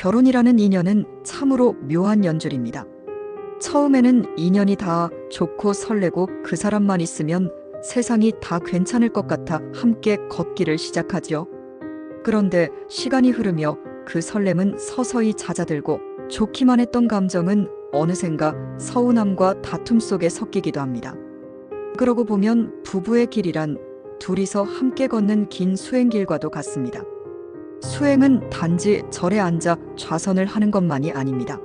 결혼이라는 인연은 참으로 묘한 연줄입니다. 처음에는 인연이 다 좋고 설레고 그 사람만 있으면 세상이 다 괜찮을 것 같아 함께 걷기를 시작하죠. 그런데 시간이 흐르며 그 설렘은 서서히 잦아들고 좋기만 했던 감정은 어느샌가 서운함과 다툼 속에 섞이기도 합니다. 그러고 보면 부부의 길이란 둘이서 함께 걷는 긴 수행길과도 같습니다. 수행은 단지 절에 앉아 좌선을 하는 것만이 아닙니다.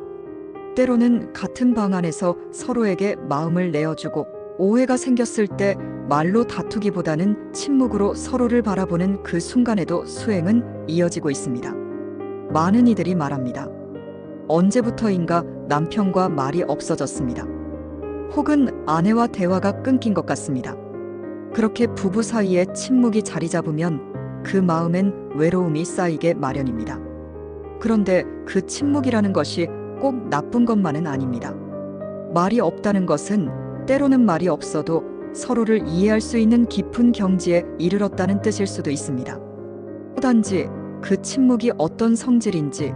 때로는 같은 방 안에서 서로에게 마음을 내어주고 오해가 생겼을 때 말로 다투기보다는 침묵으로 서로를 바라보는 그 순간에도 수행은 이어지고 있습니다. 많은 이들이 말합니다. 언제부터인가 남편과 말이 없어졌습니다. 혹은 아내와 대화가 끊긴 것 같습니다. 그렇게 부부 사이에 침묵이 자리 잡으면 그 마음엔 외로움이 쌓이게 마련입니다. 그런데 그 침묵이라는 것이 꼭 나쁜 것만은 아닙니다. 말이 없다는 것은 때로는 말이 없어도 서로를 이해할 수 있는 깊은 경지에 이르렀다는 뜻일 수도 있습니다. 단지 그 침묵이 어떤 성질인지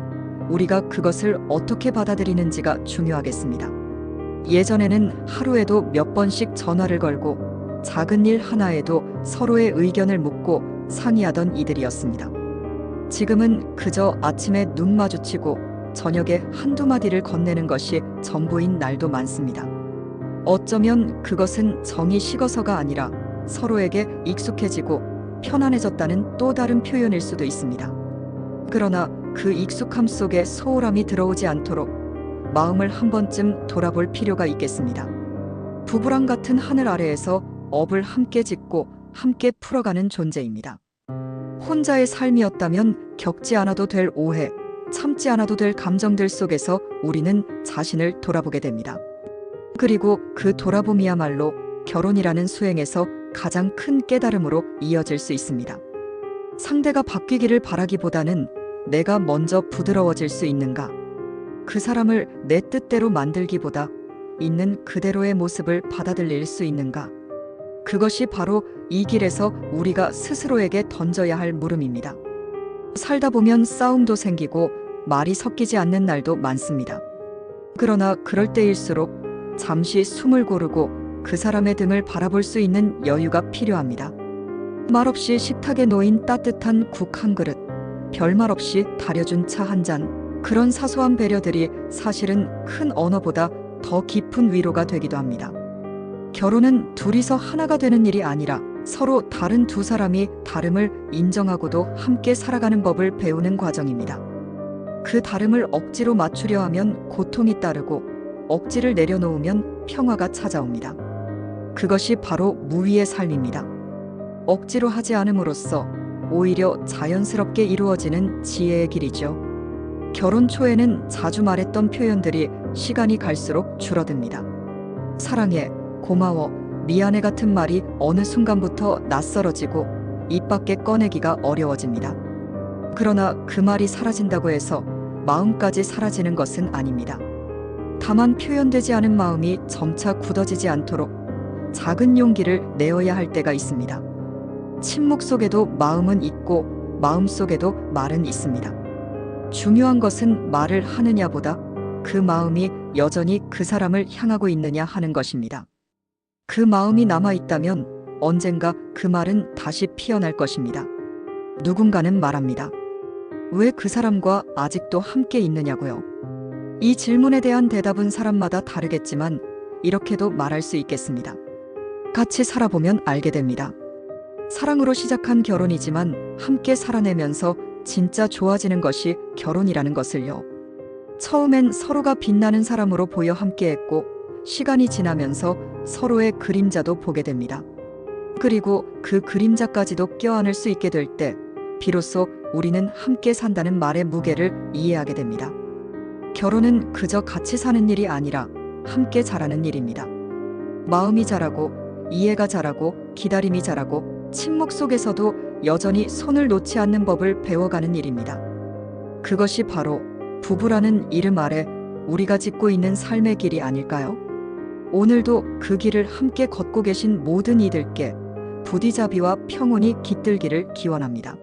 우리가 그것을 어떻게 받아들이는지가 중요하겠습니다. 예전에는 하루에도 몇 번씩 전화를 걸고 작은 일 하나에도 서로의 의견을 묻고 상의하던 이들이었습니다. 지금은 그저 아침에 눈 마주치고 저녁에 한두 마디를 건네는 것이 전부인 날도 많습니다. 어쩌면 그것은 정이 식어서가 아니라 서로에게 익숙해지고 편안해졌다는 또 다른 표현일 수도 있습니다. 그러나 그 익숙함 속에 소홀함이 들어오지 않도록 마음을 한 번쯤 돌아볼 필요가 있겠습니다. 부부랑 같은 하늘 아래에서 업을 함께 짓고 함께 풀어가는 존재입니다. 혼자의 삶이었다면 겪지 않아도 될 오해, 참지 않아도 될 감정들 속에서 우리는 자신을 돌아보게 됩니다. 그리고 그 돌아봄이야말로 결혼이라는 수행에서 가장 큰 깨달음으로 이어질 수 있습니다. 상대가 바뀌기를 바라기보다는 내가 먼저 부드러워질 수 있는가? 그 사람을 내 뜻대로 만들기보다 있는 그대로의 모습을 받아들일 수 있는가? 그것이 바로 이 길에서 우리가 스스로에게 던져야 할 물음입니다. 살다 보면 싸움도 생기고 말이 섞이지 않는 날도 많습니다. 그러나 그럴 때일수록 잠시 숨을 고르고 그 사람의 등을 바라볼 수 있는 여유가 필요합니다. 말없이 식탁에 놓인 따뜻한 국 한 그릇, 별말 없이 다려준 차 한 잔, 그런 사소한 배려들이 사실은 큰 언어보다 더 깊은 위로가 되기도 합니다. 결혼은 둘이서 하나가 되는 일이 아니라 서로 다른 두 사람이 다름을 인정하고도 함께 살아가는 법을 배우는 과정입니다. 그 다름을 억지로 맞추려 하면 고통이 따르고 억지를 내려놓으면 평화가 찾아옵니다. 그것이 바로 무위의 삶입니다. 억지로 하지 않음으로써 오히려 자연스럽게 이루어지는 지혜의 길이죠. 결혼 초에는 자주 말했던 표현들이 시간이 갈수록 줄어듭니다. 사랑해, 고마워, 미안해 같은 말이 어느 순간부터 낯설어지고 입 밖에 꺼내기가 어려워집니다. 그러나 그 말이 사라진다고 해서 마음까지 사라지는 것은 아닙니다. 다만 표현되지 않은 마음이 점차 굳어지지 않도록 작은 용기를 내어야 할 때가 있습니다. 침묵 속에도 마음은 있고 마음 속에도 말은 있습니다. 중요한 것은 말을 하느냐보다 그 마음이 여전히 그 사람을 향하고 있느냐 하는 것입니다. 그 마음이 남아있다면 언젠가 그 말은 다시 피어날 것입니다. 누군가는 말합니다. 왜 그 사람과 아직도 함께 있느냐고요? 이 질문에 대한 대답은 사람마다 다르겠지만 이렇게도 말할 수 있겠습니다. 같이 살아보면 알게 됩니다. 사랑으로 시작한 결혼이지만 함께 살아내면서 진짜 좋아지는 것이 결혼이라는 것을요. 처음엔 서로가 빛나는 사람으로 보여 함께했고 시간이 지나면서 서로의 그림자도 보게 됩니다. 그리고 그 그림자까지도 껴안을 수 있게 될 때 비로소 우리는 함께 산다는 말의 무게를 이해하게 됩니다. 결혼은 그저 같이 사는 일이 아니라 함께 자라는 일입니다. 마음이 자라고 이해가 자라고 기다림이 자라고 침묵 속에서도 여전히 손을 놓지 않는 법을 배워가는 일입니다. 그것이 바로 부부라는 이름 아래 우리가 짓고 있는 삶의 길이 아닐까요? 오늘도 그 길을 함께 걷고 계신 모든 이들께 부디잡이와 평온이 깃들기를 기원합니다.